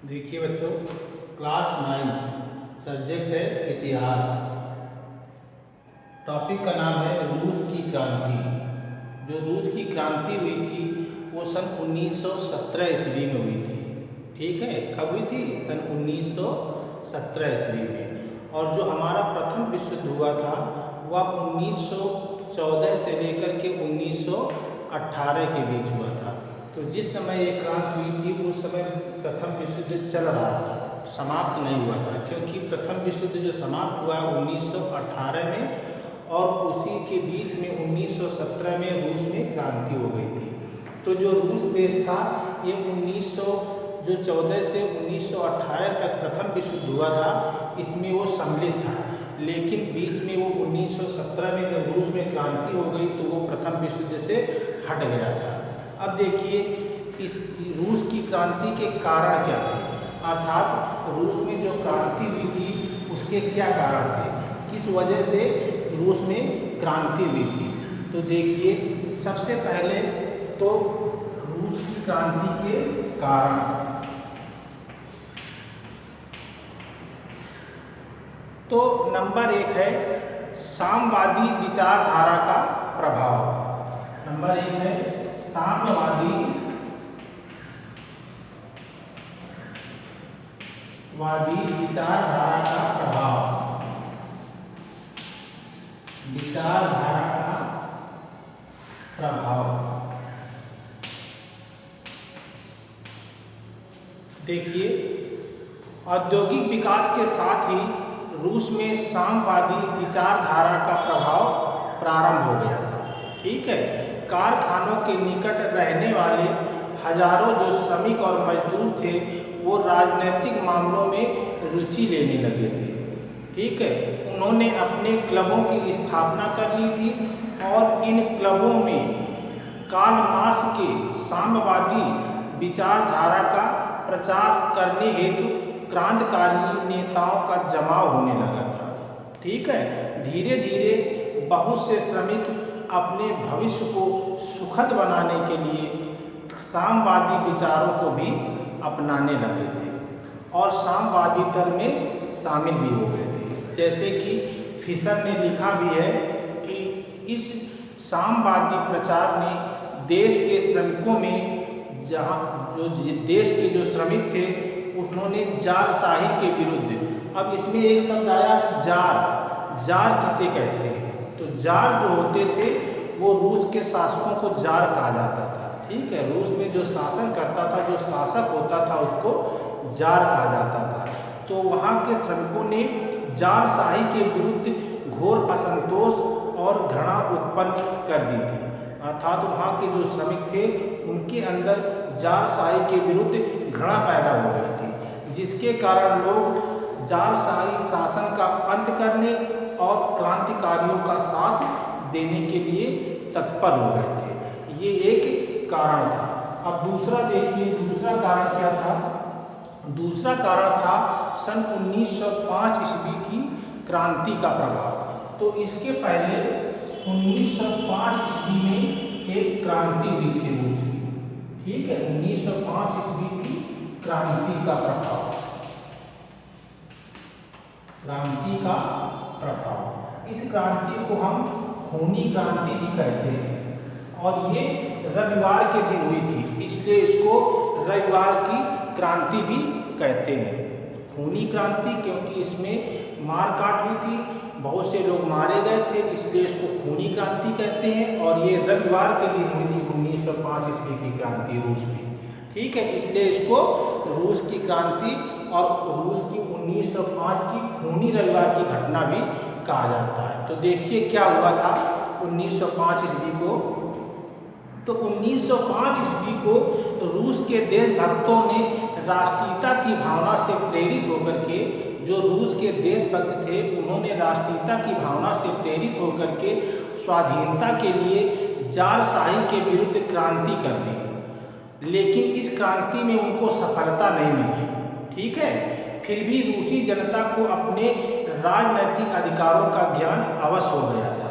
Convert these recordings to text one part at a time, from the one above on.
देखिए बच्चों, class 9 subject है इतिहास। टॉपिक का नाम है रूस की क्रांति। जो रूस की क्रांति हुई थी वो सन 1917 ईस्वी में हुई थी। ठीक है, कब हुई थी? सन 1917 ईस्वी में। और जो हमारा प्रथम विश्व युद्ध हुआ था वह 1914 से लेकर के 1918 के बीच हुआ था। तो जिस समय ये क्रांति हुई थी उस समय प्रथम विश्व युद्ध चल रहा था, समाप्त नहीं हुआ था। क्योंकि प्रथम विश्व युद्ध जो समाप्त हुआ 1918 में और उसी के बीच में 1917 में रूस में क्रांति हो गई थी। तो जो रूस देश था ये 1914 से 1918 तक प्रथम विश्व युद्ध हुआ था, इसमें वो सम्मिलित था। लेकिन बीच में वो 1917 में जब रूस में क्रांति हो गई तो वो प्रथम विश्व युद्ध से हट गया था। अब देखिए इस रूस की क्रांति के कारण क्या थे, अर्थात रूस में जो क्रांति हुई थी उसके क्या कारण थे, किस वजह से रूस में क्रांति हुई थी। तो देखिए सबसे पहले तो रूस की क्रांति के कारण, तो नंबर 1 है साम्यवादी विचारधारा का प्रभाव। नंबर 1 है साम्यवादी विचारधारा का प्रभाव। विचारधारा का प्रभाव देखिए औद्योगिक विकास के साथ ही रूस में साम्यवादी विचारधारा का प्रभाव प्रारंभ हो गया था। ठीक है, कारखानों के निकट रहने वाले हजारों जो श्रमिक और मजदूर थे वो राजनीतिक मामलों में रुचि लेने लगे थे। ठीक है, उन्होंने अपने क्लबों की स्थापना कर ली थी और इन क्लबों में कार्ल मार्क्स के साम्यवादी विचारधारा का प्रचार करने हेतु क्रांतिकारी नेताओं का जमाव होने लगा था। ठीक है, धीरे धीरे बहुत से श्रमिक अपने भविष्य को सुखद बनाने के लिए साम्यवादी विचारों को भी अपनाने लगे थे और साम्यवादी दल में शामिल भी हो गए थे। जैसे कि फिशर ने लिखा भी है कि इस साम्यवादी प्रचार ने देश के श्रमिकों में, जहाँ जो देश के जो श्रमिक थे उन्होंने जारशाही के विरुद्ध, अब इसमें एक शब्द आया है जार। जार किसे कहते हैं? तो जार जो होते थे वो रूस के शासकों को जार कहा जाता था। ठीक है, रूस में जो शासन करता था, जो शासक होता था उसको जार कहा जाता था। तो वहाँ के श्रमिकों ने जारशाही के विरुद्ध घोर असंतोष और घृणा उत्पन्न कर दी थी। अर्थात वहाँ के जो श्रमिक थे उनके अंदर जारशाही के विरुद्ध घृणा पैदा हो गई थी, जिसके कारण लोग जारशाही शासन का अंत करने और क्रांतिकारियों का साथ देने के लिए तत्पर हो गए थे। ये एक कारण था। अब दूसरा देखिए, दूसरा कारण क्या था? दूसरा कारण था सन 1905 ईस्वी की क्रांति का प्रभाव। तो इसके पहले 1905 ईस्वी में एक क्रांति हुई थी रूस की। ठीक है, 1905 ईस्वी की क्रांति का प्रभाव। क्रांति का प्रभाव, इस क्रांति को हम खूनी क्रांति भी कहते हैं और ये रविवार के दिन हुई थी, इसलिए इसको रविवार की क्रांति भी कहते हैं। खूनी क्रांति क्योंकि इसमें मारकाट हुई थी, बहुत से लोग मारे गए थे, इसलिए इसको खूनी क्रांति कहते हैं। और ये रविवार के दिन हुई थी 1905 ईस्वी की क्रांति रूस में। ठीक है, इसलिए इसको रूस की क्रांति और रूस की 1905 की खूनी रविवार की घटना भी कहा जाता है। तो देखिए क्या हुआ था 1905 ईस्वी को। तो 1905 ईस्वी को रूस के देशभक्तों ने राष्ट्रीयता की भावना से प्रेरित होकर के, जो रूस के देशभक्त थे उन्होंने राष्ट्रीयता की भावना से प्रेरित होकर के स्वाधीनता के लिए जारशाही के विरुद्ध क्रांति कर दी। लेकिन इस क्रांति में उनको सफलता नहीं मिली। ठीक है, फिर भी रूसी जनता को अपने राजनैतिक अधिकारों का ज्ञान अवश्य हो गया था।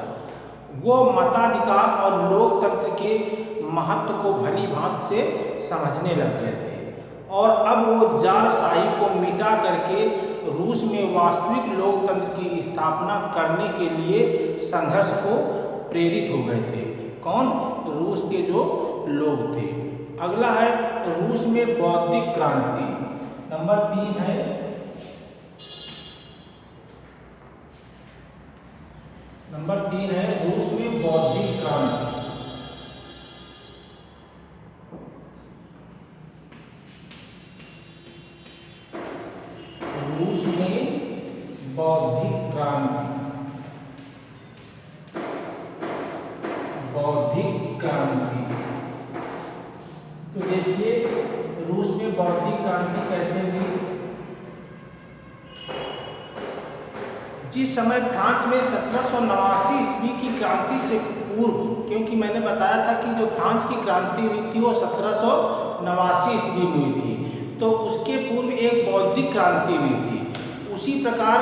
वो मताधिकार और लोकतंत्र के महत्व को भली भांति से समझने लग गए थे और अब वो जारशाही को मिटा करके रूस में वास्तविक लोकतंत्र की स्थापना करने के लिए संघर्ष को प्रेरित हो गए थे। कौन? रूस के जो लोग थे। अगला है रूस में बौद्धिक क्रांति। नंबर 3 है रूस में बौद्धिक क्रांति। रूस में बौद्धिक क्रांति। तो देखिए रूस में बौद्धिक क्रांति कैसे हुई। जिस समय फ्रांस में 1789 ईस्वी की क्रांति से पूर्व, क्योंकि मैंने बताया था कि जो फ्रांस की क्रांति हुई थी वो 1789 ईस्वी में हुई थी, तो उसके पूर्व एक बौद्धिक क्रांति हुई थी। उसी प्रकार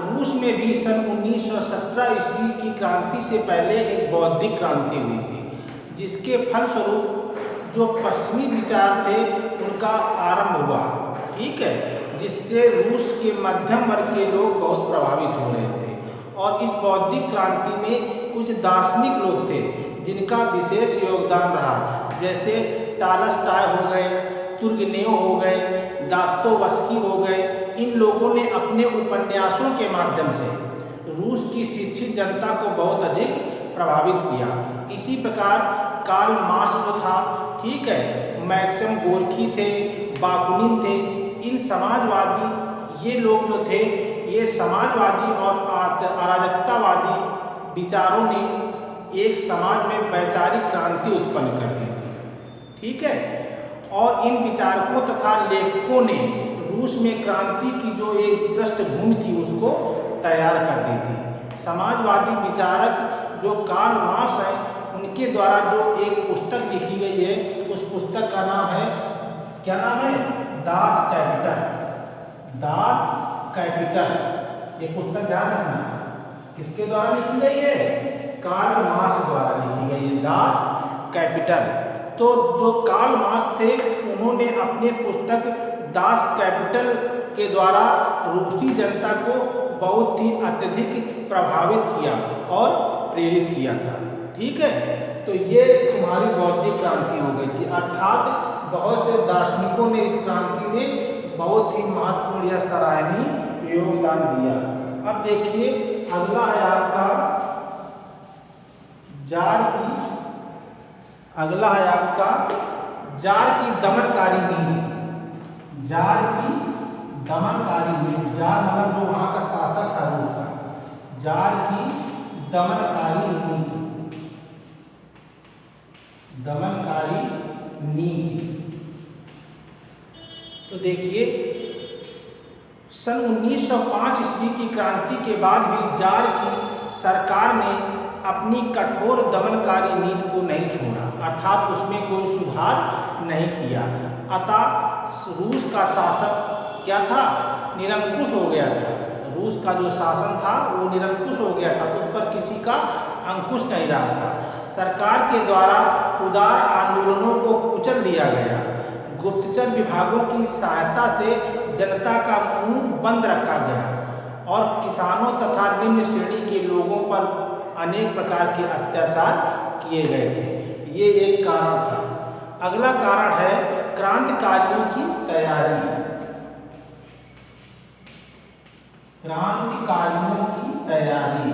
रूस में भी सन 1917 ईस्वी की क्रांति से पहले एक बौद्धिक क्रांति हुई थी, जिसके फलस्वरूप जो पश्चिमी विचार थे उनका आरंभ हुआ। ठीक है, जिससे रूस के मध्यम वर्ग के लोग बहुत प्रभावित हो रहे थे। और इस बौद्धिक क्रांति में कुछ दार्शनिक लोग थे जिनका विशेष योगदान रहा, जैसे टॉलस्टॉय हो गए, तुर्गेनेव हो गए, दास्तोवस्की हो गए। इन लोगों ने अपने उपन्यासों के माध्यम से रूस की शिक्षित जनता को बहुत अधिक प्रभावित किया। इसी प्रकार कार्ल मार्क्स जो था, ठीक है, मैक्सिम गोर्की थे, बाकुनिन थे। इन समाजवादी ये लोग जो थे, ये समाजवादी और अराजकतावादी विचारों ने एक समाज में वैचारिक क्रांति उत्पन्न कर दी थी। ठीक है, और इन विचारकों तथा लेखकों ने रूस में क्रांति की जो एक पृष्ठभूमि थी उसको तैयार कर दी थी। समाजवादी विचारक जो कार्ल मार्क्स हैं, उनके द्वारा जो एक पुस्तक लिखी गई है, उस पुस्तक का नाम है, क्या नाम है? Das Kapital. ये पुस्तक ध्यान रखना, किसके द्वारा लिखी गई है? कार्ल मार्क्स द्वारा लिखी गई है, दास कैपिटल। तो जो कार्ल मार्क्स थे, उन्होंने अपने पुस्तक दास कैपिटल के द्वारा रूसी जनता को बहुत ही अत्यधिक प्रभावित किया और प्रेरित किया था। ठीक है, तो ये तुम्हारी बौद्धिक क्रांति हो गई थी, अर्थात बहुत से दार्शनिकों ने इस क्रांति में बहुत ही महत्वपूर्ण या सराहनीय योगदान दिया। अब देखिए अगला है आपका जार की दमनकारी नीति। जार की दमनकारी नीति, जार मतलब जो वहां का शासक था रूस का, जार की दमनकारी नीति। तो देखिए सन 1905 ईस्वी की क्रांति के बाद भी जार की सरकार ने अपनी कठोर दमनकारी नीति को नहीं छोड़ा, अर्थात उसमें कोई सुधार नहीं किया। अतः रूस का शासक क्या था? निरंकुश हो गया था। रूस का जो शासन था वो निरंकुश हो गया था, उस पर किसी का अंकुश नहीं रहा था। सरकार के द्वारा उदार आंदोलनों को कुचल दिया गया। गुप्तचर विभागों की सहायता से जनता का मुंह बंद रखा गया और किसानों तथा निम्न श्रेणी के लोगों पर अनेक प्रकार के अत्याचार किए गए थे। ये एक कारण था। अगला कारण है क्रांतिकारियों की तैयारी। क्रांतिकारियों की तैयारी।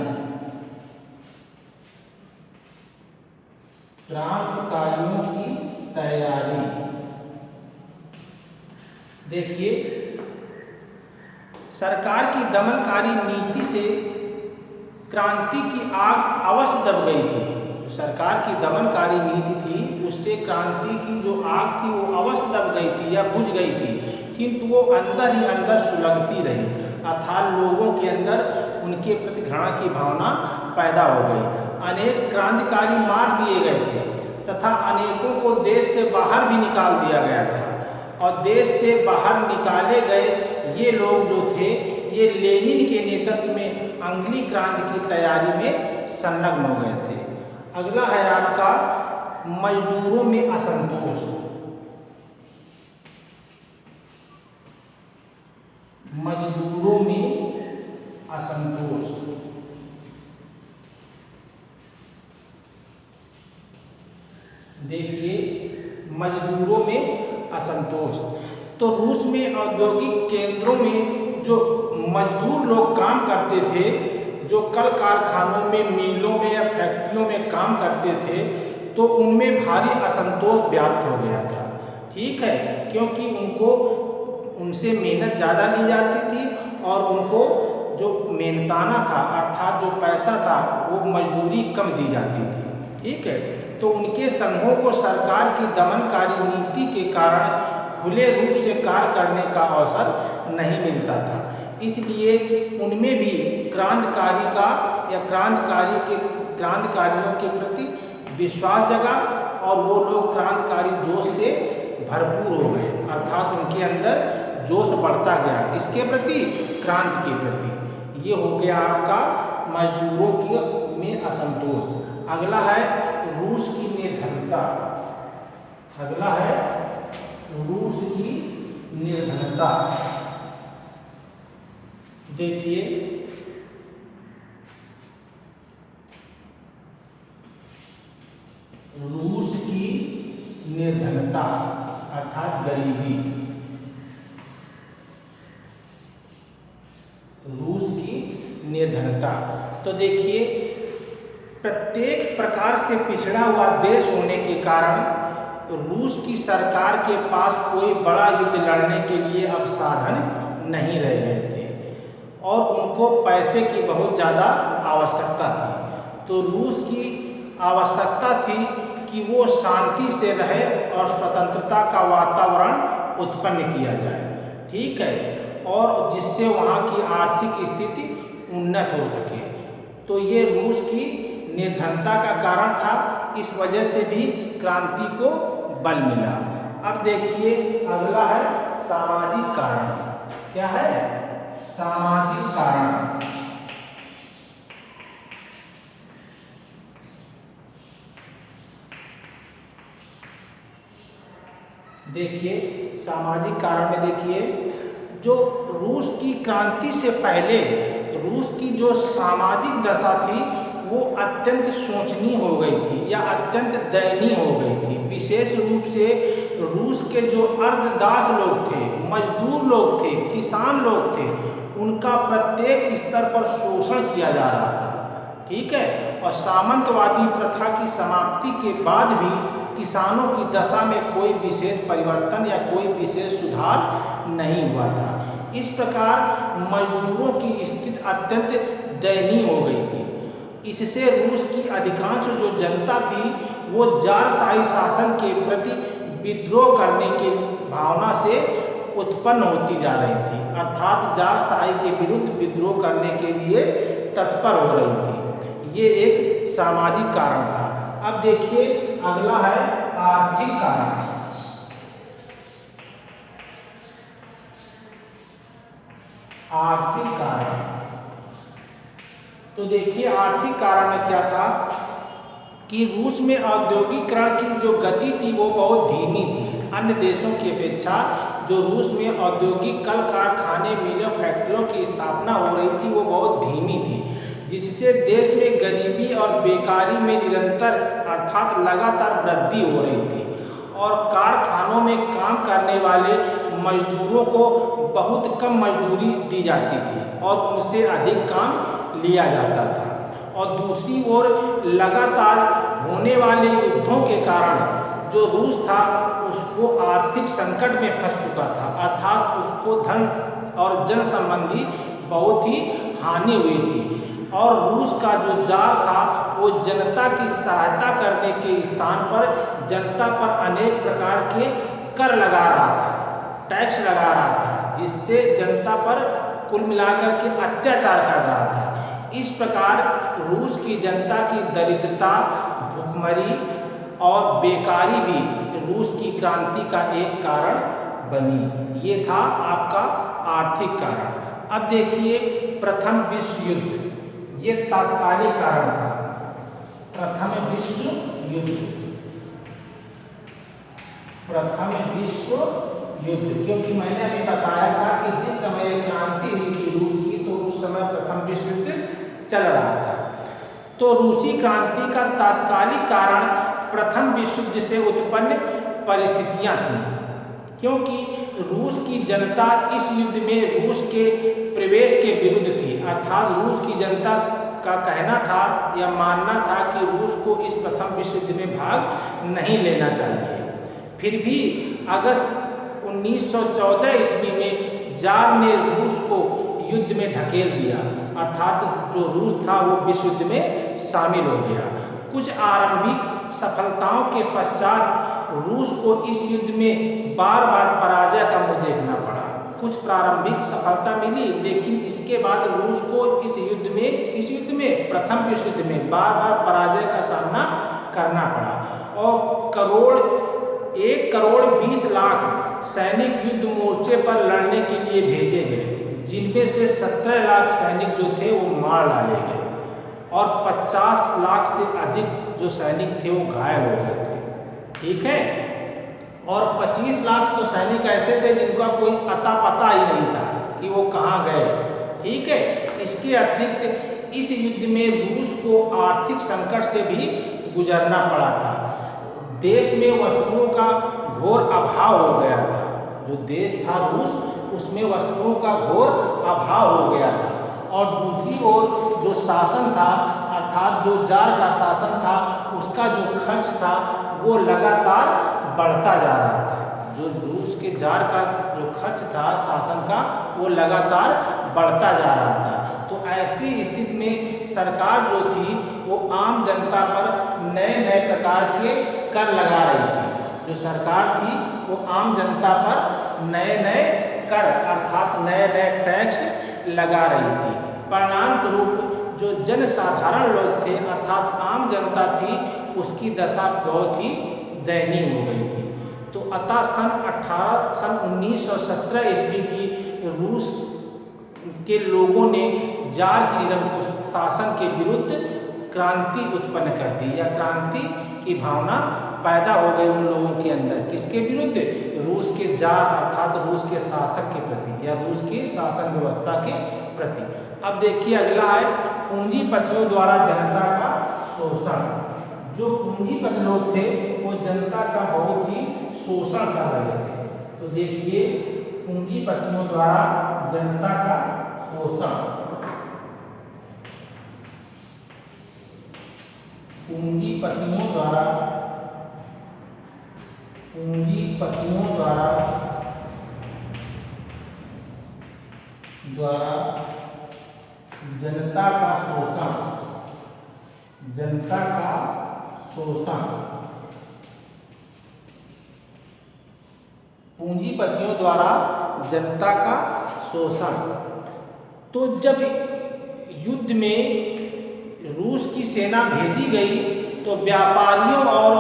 क्रांतिकारियों की तैयारी। देखिए सरकार की दमनकारी नीति से क्रांति की आग अवश्य दब गई थी। जो सरकार की दमनकारी नीति थी उससे क्रांति की जो आग थी वो अवश्य दब गई थी या बुझ गई थी, किंतु वो अंदर ही अंदर सुलगती रही, अर्थात लोगों के अंदर उनके प्रति घृणा की भावना पैदा हो गई। अनेक क्रांतिकारी मार दिए गए थे तथा अनेकों को देश से बाहर भी निकाल दिया गया था। और देश से बाहर निकाले गए ये लोग जो थे, ये लेनिन के नेतृत्व में अंग्ली क्रांति की तैयारी में संलग्न हो गए थे। अगला है आपका मजदूरों में असंतोष। मजदूरों में असंतोष। देखिए, मजदूरों में असंतोष। तो रूस में औद्योगिक केंद्रों में जो मजदूर लोग काम करते थे, जो कल कारखानों में, मिलों में या फैक्ट्रियों में काम करते थे, तो उनमें भारी असंतोष व्याप्त हो गया था। ठीक है, क्योंकि उनसे मेहनत ज़्यादा ली जाती थी और उनको जो मेहनताना था अर्थात जो पैसा था वो मजदूरी कम दी जाती थी। ठीक है, तो उनके संघों को सरकार की दमनकारी नीति के कारण खुले रूप से कार्य करने का अवसर नहीं मिलता था। इसलिए उनमें भी क्रांतिकारी का या क्रांतिकारियों के प्रति विश्वास जगा और वो लोग क्रांतिकारी जोश से भरपूर हो गए, अर्थात उनके अंदर जोश बढ़ता गया। किसके प्रति? क्रांति के प्रति। ये हो गया आपका मजदूरों में असंतोष। अगला है रूस की निर्धनता। अगला है रूस की निर्धनता। देखिए, रूस की निर्धनता अर्थात गरीबी। रूस की निर्धनता। तो देखिए, प्रत्येक प्रकार से पिछड़ा हुआ देश होने के कारण रूस की सरकार के पास कोई बड़ा युद्ध लड़ने के लिए अब साधन नहीं रह गए थे और उनको पैसे की बहुत ज़्यादा आवश्यकता थी। तो रूस की आवश्यकता थी कि वो शांति से रहे और स्वतंत्रता का वातावरण उत्पन्न किया जाए। ठीक है, और जिससे वहाँ की आर्थिक स्थिति उन्नत हो सके। तो ये रूस की निर्धनता का कारण था। इस वजह से भी क्रांति को बल मिला। अब देखिए, अगला है सामाजिक कारण। क्या है? सामाजिक कारण। देखिए, सामाजिक कारण में देखिए, जो रूस की क्रांति से पहले रूस की जो सामाजिक दशा थी वो अत्यंत शोचनीय हो गई थी या अत्यंत दयनीय हो गई थी। विशेष रूप से रूस के जो अर्धदास लोग थे, मजदूर लोग थे, किसान लोग थे, उनका प्रत्येक स्तर पर शोषण किया जा रहा था। ठीक है, और सामंतवादी प्रथा की समाप्ति के बाद भी किसानों की दशा में कोई विशेष परिवर्तन या कोई विशेष सुधार नहीं हुआ था। इस प्रकार मजदूरों की स्थिति अत्यंत दयनीय हो गई थी। इससे रूस की अधिकांश जो जनता थी वो जारशाही शासन के प्रति विद्रोह करने की भावना से उत्पन्न होती जा रही थी, अर्थात जारशाही के विरुद्ध विद्रोह करने के लिए तत्पर हो रही थी। ये एक सामाजिक कारण था। अब देखिए, अगला है आर्थिक कारण। आर्थिक कारण। तो देखिए, आर्थिक कारण में क्या था कि रूस में औद्योगिकरण की जो गति थी वो बहुत धीमी थी। अन्य देशों की अपेक्षा जो रूस में औद्योगिक कल कारखाने, मिलों, फैक्ट्रियों की स्थापना हो रही थी वो बहुत धीमी थी, जिससे देश में गरीबी और बेकारी में निरंतर अर्थात लगातार वृद्धि हो रही थी और कारखानों में काम करने वाले मजदूरों को बहुत कम मजदूरी दी जाती थी और उनसे अधिक काम लिया जाता था। और दूसरी ओर लगातार होने वाले युद्धों के कारण जो रूस था उसको आर्थिक संकट में फंस चुका था, अर्थात उसको धन और जन संबंधी बहुत ही हानि हुई थी। और रूस का जो जार था वो जनता की सहायता करने के स्थान पर जनता पर अनेक प्रकार के कर लगा रहा था, टैक्स लगा रहा था, जिससे जनता पर कुल मिलाकर के अत्याचार कर रहा था। इस प्रकार रूस की जनता की दरिद्रता, भुखमरी और बेकारी भी रूस की क्रांति का एक कारण बनी। ये था आपका आर्थिक कारण। अब देखिए, प्रथम विश्व युद्ध, ये तात्कालिक कारण था। प्रथम विश्व युद्ध, प्रथम विश्व युद्ध, क्योंकि मैंने अभी बताया था कि जिस समय क्रांति हुई थी रूस की, तो उस समय प्रथम विश्व युद्ध चल रहा था। तो रूसी क्रांति का तात्कालिक कारण प्रथम विश्व युद्ध से उत्पन्न परिस्थितियां थीं, क्योंकि रूस की जनता इस युद्ध में रूस के प्रवेश के विरुद्ध थी। अर्थात रूस की जनता का कहना था या मानना था कि रूस को इस प्रथम विश्व युद्ध में भाग नहीं लेना चाहिए। फिर भी अगस्त 1914 ईस्वी में जार ने रूस को युद्ध में ढकेल दिया, अर्थात जो रूस था वो विश्व युद्ध में शामिल हो गया। कुछ आरंभिक सफलताओं के पश्चात रूस को इस युद्ध में बार बार पराजय का मुंह देखना पड़ा। कुछ प्रारंभिक सफलता मिली, लेकिन इसके बाद रूस को इस युद्ध में, किस युद्ध में, प्रथम विश्व युद्ध में बार बार पराजय का सामना करना पड़ा और 1 करोड़ 20 लाख सैनिक युद्ध मोर्चे पर लड़ने के लिए भेजे गए, जिनमें से 17 लाख सैनिक जो थे वो मार डाले गए और 50 लाख से अधिक जो सैनिक थे वो घायल हो गए थे। ठीक है, और 25 लाख तो सैनिक ऐसे थे जिनका कोई अता पता ही नहीं था कि वो कहाँ गए। ठीक है, इसके अतिरिक्त इस युद्ध में रूस को आर्थिक संकट से भी गुजरना पड़ा था। देश में वस्तुओं का घोर अभाव हो गया था। जो देश था रूस, उसमें वस्तुओं का घोर अभाव हो गया था। और दूसरी ओर जो शासन था, अर्थात जो जार का शासन था, उसका जो खर्च था वो लगातार बढ़ता जा रहा था। जो रूस के जार का जो खर्च था शासन का, वो लगातार बढ़ता जा रहा था। तो ऐसी स्थिति में सरकार जो थी वो आम जनता पर नए नए प्रकार के कर लगा रही थी। जो सरकार थी वो आम जनता पर नए नए कर, अर्थात नए नए टैक्स लगा रही थी। परिणाम स्वरूप जो जनसाधारण लोग थे, अर्थात आम जनता थी, उसकी दशा बहुत ही दयनीय हो गई थी। तो अतः सन 1917 ईस्वी की रूस के लोगों ने जार की निरंकुश शासन के विरुद्ध क्रांति उत्पन्न कर दी, या क्रांति की भावना पैदा हो गई उन लोगों के अंदर। किसके विरुद्ध? रूस के जार अर्थात रूस के शासक के प्रति, या रूस की शासन व्यवस्था के प्रति। अब देखिए अगला है पूंजीपतियों द्वारा जनता का शोषण। जो पूंजीपति लोग थे वो जनता का बहुत ही शोषण कर रहे थे। तो देखिए पूंजीपतियों द्वारा जनता का शोषण। पूंजीपतियों द्वारा जनता का शोषण। जनता का शोषण। पूंजीपतियों द्वारा जनता का शोषण। तो जब युद्ध में रूस की सेना भेजी गई तो व्यापारियों और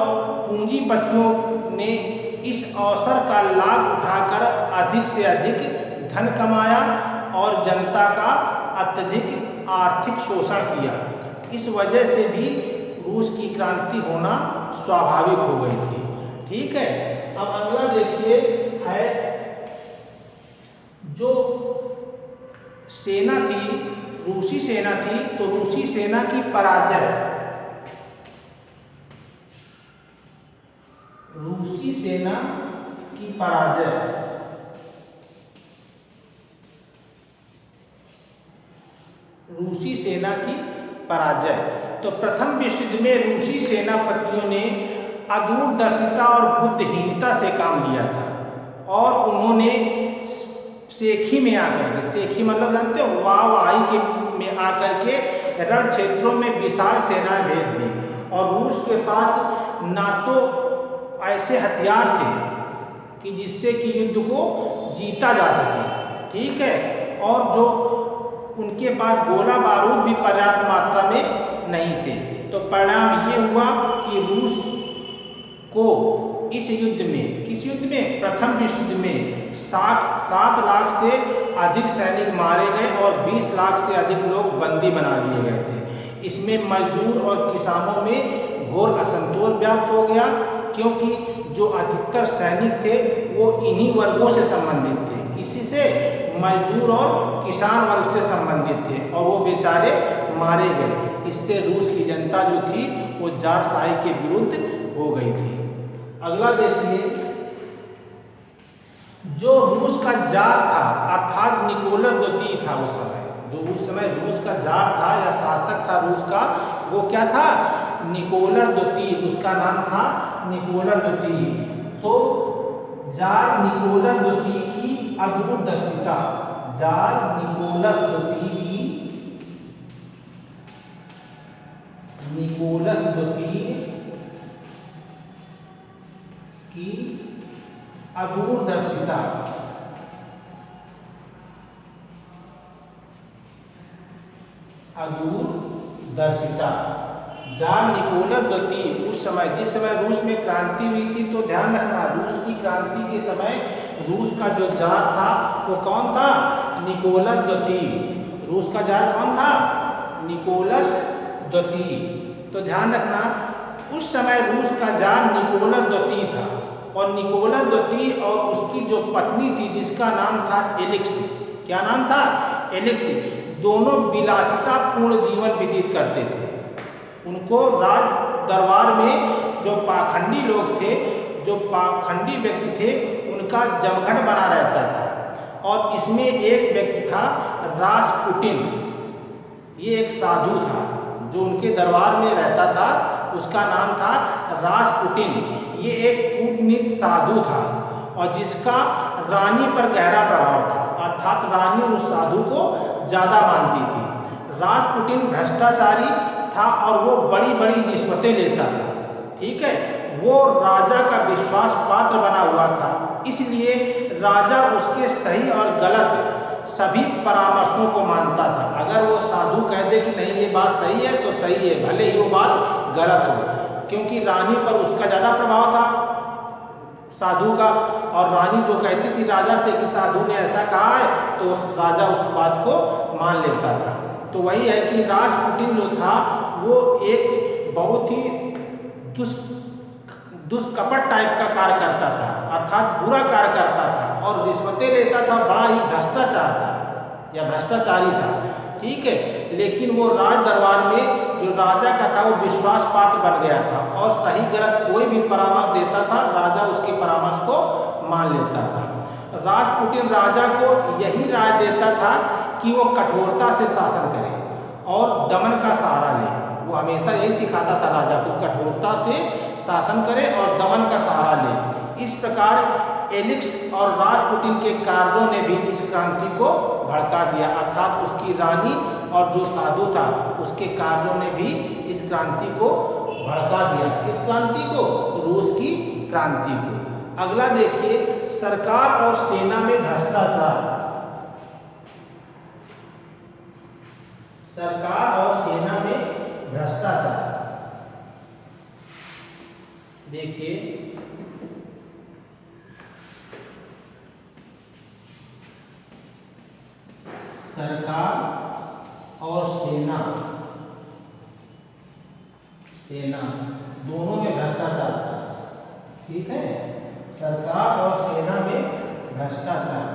पूंजीपतियों ने इस अवसर का लाभ उठाकर अधिक से अधिक धन कमाया और जनता का अत्यधिक आर्थिक शोषण किया। इस वजह से भी रूस की क्रांति होना स्वाभाविक हो गई थी। ठीक है, अब अगला देखिए है जो सेना थी, रूसी सेना थी, तो रूसी सेना की पराजय। रूसी सेना की पराजय। रूसी सेना की पराजय। तो प्रथम विश्व युद्ध में रूसी सेनापतियों ने अदूरदर्शिता और बुद्धिहीनता से काम लिया था और उन्होंने सेखी में आकर के, सेखी मतलब जानते हो, वाहवाही के में आकर के रण क्षेत्रों में विशाल सेनाएं भेज दी। और रूस के पास ना तो ऐसे हथियार थे कि जिससे कि युद्ध को जीता जा सके, ठीक है, और जो उनके पास गोला बारूद भी पर्याप्त मात्रा में नहीं थे। तो परिणाम ये हुआ कि रूस को इस युद्ध में, किस युद्ध में? प्रथम विश्व युद्ध में 7 लाख से अधिक सैनिक मारे गए और 20 लाख से अधिक लोग बंदी बना लिए गए थे। इसमें मजदूर और किसानों में घोर असंतोष व्याप्त हो गया, क्योंकि जो अधिकतर सैनिक थे वो इन्हीं वर्गों से संबंधित थे। किसी से? मजदूर और किसान वर्ग से संबंधित थे, और वो बेचारे मारे गए। इससे रूस की जनता जो थी वो जारशाही के विरुद्ध हो गई थी। अगला देखिए, जो रूस का जार था अर्थात निकोलस द्वितीय था उस समय, जो उस समय रूस का जार था या शासक था रूस का, वो क्या था? निकोलस द्वितीय। उसका नाम था निकोलस द्वितीय। तो जार निकोलस द्वितीय की अदूरदर्शिता, जार निकोलस द्वितीय की अदूरदर्शिता, जार निकोलस द्वितीय उस समय, जिस समय रूस में क्रांति हुई थी, तो ध्यान रखना रूस की क्रांति के समय रूस का जो जार था वो कौन था? निकोलस द्वितीय। रूस का जार कौन था? निकोलस द्वितीय। तो ध्यान रखना उस समय रूस का जार निकोलस द्वितीय था, और निकोलस द्वितीय और उसकी जो पत्नी थी जिसका नाम था एलेक्सी, क्या नाम था? एलेक्सी, दोनों विलासितापूर्ण जीवन व्यतीत करते थे। उनको राज दरबार में जो पाखंडी लोग थे, जो पाखंडी व्यक्ति थे, उनका जमघट बना रहता था। और इसमें एक व्यक्ति था रासपुटिन, ये एक साधु था जो उनके दरबार में रहता था, उसका नाम था रासपुटिन। ये एक कूटनीतिक साधु था और जिसका रानी पर गहरा प्रभाव था, अर्थात रानी उस साधु को ज़्यादा मानती थी। रासपुटिन भ्रष्टाचारी था और वो बड़ी बड़ी रिश्वतें लेता था, ठीक है। वो राजा का विश्वास पात्र बना हुआ था, इसलिए राजा उसके सही और गलत सभी परामर्शों को मानता था। अगर वो साधु कह दे कि नहीं ये बात सही है तो सही है, भले ही वो बात गलत हो, क्योंकि रानी पर उसका ज़्यादा प्रभाव था साधु का। और रानी जो कहती थी राजा से कि साधु ने ऐसा कहा है, तो राजा उस बात को मान लेता था। तो वही है कि रासपुटिन जो था वो एक बहुत ही दुष्कपट टाइप का कार्य करता था, अर्थात बुरा कार्य करता था और रिश्वतें लेता था, बड़ा ही भ्रष्टाचार था या भ्रष्टाचारी था, ठीक है। लेकिन वो राज दरबार में जो राजा का था वो विश्वास पात्र बन गया था और सही गलत कोई भी परामर्श देता था, राजा उसके परामर्श को मान लेता था। रासपुटिन राजा को यही राय देता था कि वो कठोरता से शासन करे और दमन का सहारा ले। वो हमेशा यही सिखाता था राजा को, कठोरता से शासन करे और दमन का सहारा ले। इस प्रकार एलिक्स और रासपुटिन के कार्यों ने भी इस क्रांति को भड़का दिया, अर्थात उसकी रानी और जो साधु था उसके कार्यों ने भी इस क्रांति को भड़का दिया। किस क्रांति को? रूस की क्रांति को। अगला देखिए, सरकार और सेना में भ्रष्टाचार। सरकार और सेना में भ्रष्टाचार देखिए, सरकार और सेना दोनों में भ्रष्टाचार था, ठीक है। सरकार और सेना में भ्रष्टाचार।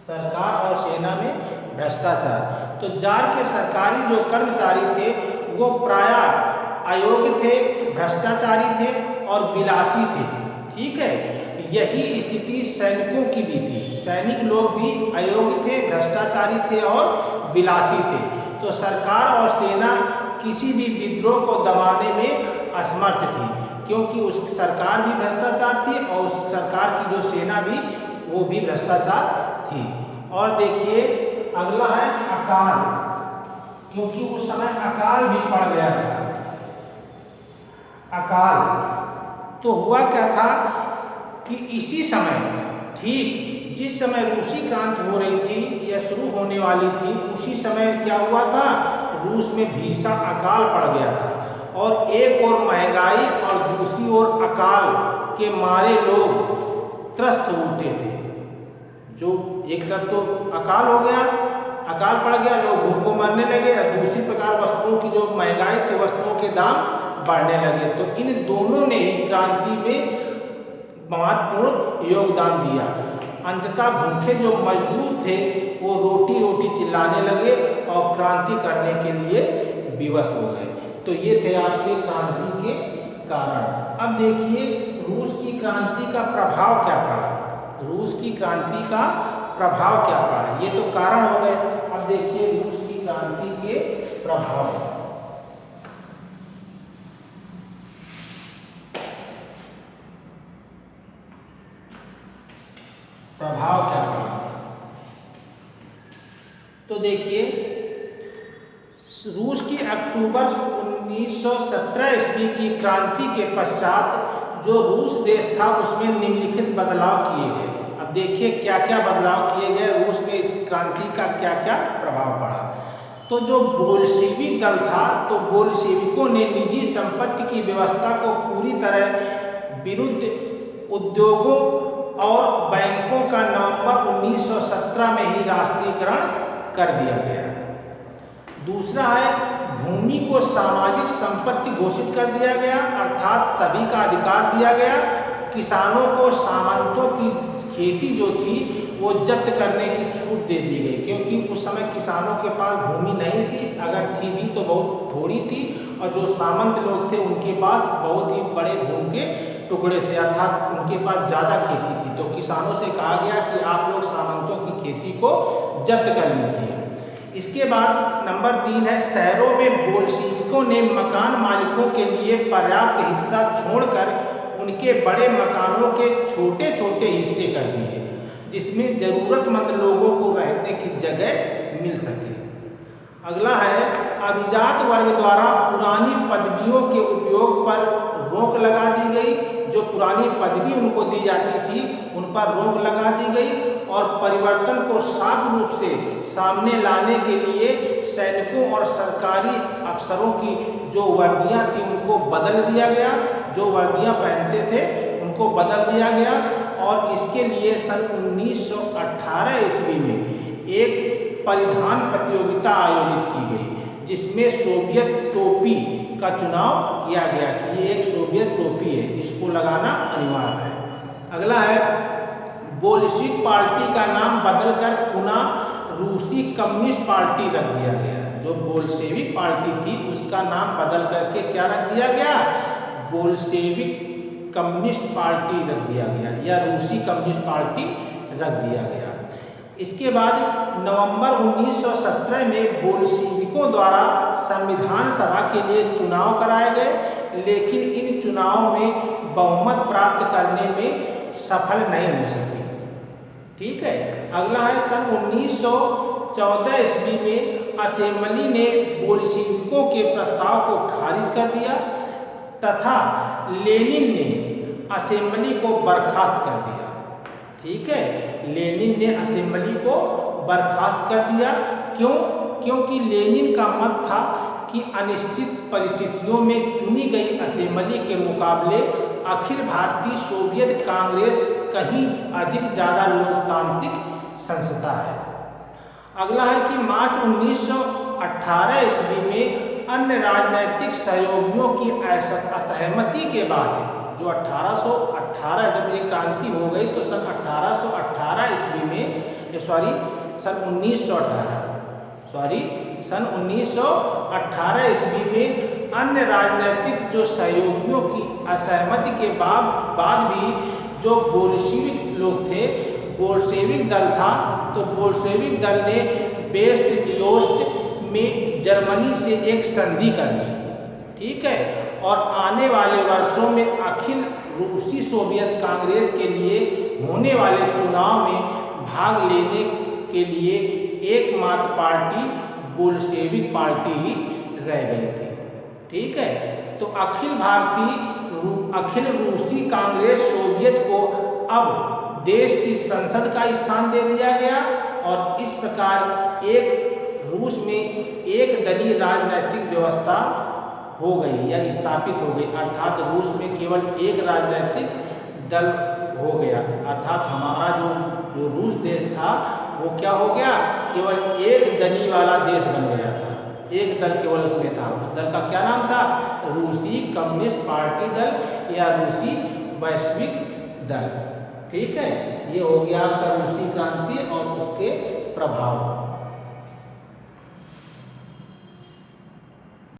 सरकार और सेना में भ्रष्टाचार। तो जार के सरकारी जो कर्मचारी थे वो प्रायः अयोग्य थे, भ्रष्टाचारी थे और विलासी थे, ठीक है। यही स्थिति सैनिकों की भी थी। सैनिक लोग भी अयोग्य थे, भ्रष्टाचारी थे और विलासी थे। तो सरकार और सेना किसी भी विद्रोह को दबाने में असमर्थ थी, क्योंकि उस सरकार भी भ्रष्टाचार थी और उस सरकार की जो सेना भी वो भी भ्रष्टाचार थी। और देखिए अगला है अकाल, क्योंकि उस समय अकाल भी पड़ गया था। अकाल तो हुआ क्या था कि इसी समय, ठीक जिस समय रूसी क्रांति हो रही थी या शुरू होने वाली थी, उसी समय क्या हुआ था, रूस में भीषण अकाल पड़ गया था। और एक ओर महंगाई और दूसरी ओर अकाल के मारे लोग त्रस्त उठे थे। जो एक तरफ तो अकाल हो गया, अकाल पड़ गया, लोग भूख को मरने लगे, और दूसरी प्रकार वस्तुओं की जो महंगाई थी, वस्तुओं के दाम बढ़ने लगे। तो इन दोनों ने ही क्रांति में महत्वपूर्ण योगदान दिया। अंततः भूखे जो मजदूर थे वो रोटी रोटी चिल्लाने लगे और क्रांति करने के लिए विवश हो गए। तो ये थे आपके क्रांति के कारण। अब देखिए रूस की क्रांति का प्रभाव क्या पड़ा। रूस की क्रांति का प्रभाव क्या पड़ा, ये तो कारण हो गए। अब देखिए रूस की क्रांति के प्रभाव। प्रभाव क्या पड़ा, तो देखिए रूस की अक्टूबर 1917 ईस्वी की क्रांति के पश्चात जो रूस देश था उसमें निम्नलिखित बदलाव किए गए। अब देखिए क्या क्या बदलाव किए गए रूस में, इस क्रांति का क्या क्या प्रभाव पड़ा। तो जो बोल्शेविक दल था, तो बोल्शेविकों ने निजी संपत्ति की व्यवस्था को पूरी तरह विरुद्ध उद्योगों और बैंकों का नवंबर 1917 में ही राष्ट्रीयकरण कर दिया गया। दूसरा है भूमि को सामाजिक संपत्ति घोषित कर दिया गया, अर्थात सभी का अधिकार दिया गया। किसानों को सामंतों की खेती जो थी वो जब्त करने की छूट दे दी गई, क्योंकि उस समय किसानों के पास भूमि नहीं थी, अगर थी भी तो बहुत थोड़ी थी, और जो सामंत लोग थे उनके पास बहुत ही बड़े भूमि के टुकड़े थे, अर्थात उनके पास ज़्यादा खेती थी। तो किसानों से कहा गया कि आप लोग सामंतों की खेती को जब्त कर लीजिए। इसके बाद नंबर 3 है शहरों में बोल्शेविकों ने मकान मालिकों के लिए पर्याप्त हिस्सा छोड़कर उनके बड़े मकानों के छोटे छोटे हिस्से कर दिए, जिसमें ज़रूरतमंद लोगों को रहने की जगह मिल सके। अगला है अभिजात वर्ग द्वारा पुरानी पदवियों के उपयोग पर रोक लगा दी गई। जो पुरानी पदवी उनको दी जाती थी उन पर रोक लगा दी गई, और परिवर्तन को साफ रूप से सामने लाने के लिए सैनिकों और सरकारी अफसरों की जो वर्दियां थी उनको बदल दिया गया, जो वर्दियां पहनते थे उनको बदल दिया गया। और इसके लिए सन 1918 ईस्वी में एक परिधान प्रतियोगिता आयोजित की गई, जिसमें सोवियत टोपी का चुनाव किया गया कि ये एक सोवियत टोपी है, इसको लगाना अनिवार्य है। अगला है बोल्शेविक पार्टी का नाम बदलकर पुनः रूसी कम्युनिस्ट पार्टी रख दिया गया। जो बोल्शेविक पार्टी थी उसका नाम बदल करके क्या रख दिया गया, बोल्शेविक कम्युनिस्ट पार्टी रख दिया गया, या रूसी कम्युनिस्ट पार्टी रख दिया गया। इसके बाद नवंबर 1917 में बोल्शेविकों द्वारा संविधान सभा के लिए चुनाव कराए गए, लेकिन इन चुनावों में बहुमत प्राप्त करने में सफल नहीं हो सके। ठीक है। अगला है सन 1914 ईस्वी में असेंबली ने बोल्शेविकों के प्रस्ताव को खारिज कर दिया तथा लेनिन ने असेंबली को बर्खास्त कर दिया। ठीक है, लेनिन ने असेंबली को बर्खास्त कर दिया। क्यों? क्योंकि लेनिन का मत था कि अनिश्चित परिस्थितियों में चुनी गई असेंबली के मुकाबले अखिल भारतीय सोवियत कांग्रेस कहीं अधिक ज़्यादा लोकतांत्रिक संस्था है। अगला है कि मार्च 1918 ईस्वी में अन्य राजनैतिक सहयोगियों की असहमति के बाद, जो 1818 जब ये क्रांति हो गई तो सन 1818 ईस्वी में सन 1918 ईस्वी में अन्य राजनैतिक जो सहयोगियों की असहमति के बाद भी जो बोल्शेविक लोग थे, बोल्शेविक दल था, तो बोल्शेविक दल ने वेस्ट लियोस्ट में जर्मनी से एक संधि कर ली। ठीक है, और आने वाले वर्षों में अखिल रूसी सोवियत कांग्रेस के लिए होने वाले चुनाव में भाग लेने के लिए एकमात्र पार्टी बोल्शेविक पार्टी ही रह गई थी। ठीक है, तो अखिल रूसी कांग्रेस सोवियत को अब देश की संसद का स्थान दे दिया गया, और इस प्रकार एक रूस में एक दलीय राजनीतिक व्यवस्था हो गई या स्थापित हो गई, अर्थात रूस में केवल एक राजनीतिक दल हो गया, अर्थात हमारा जो जो रूस देश था वो क्या हो गया, केवल एक दनी वाला देश बन गया था। एक दल केवल उसमें था, उस दल का क्या नाम था, रूसी कम्युनिस्ट पार्टी दल या रूसी वैश्विक दल। ठीक है, ये हो गया आपका रूसी क्रांति और उसके प्रभाव।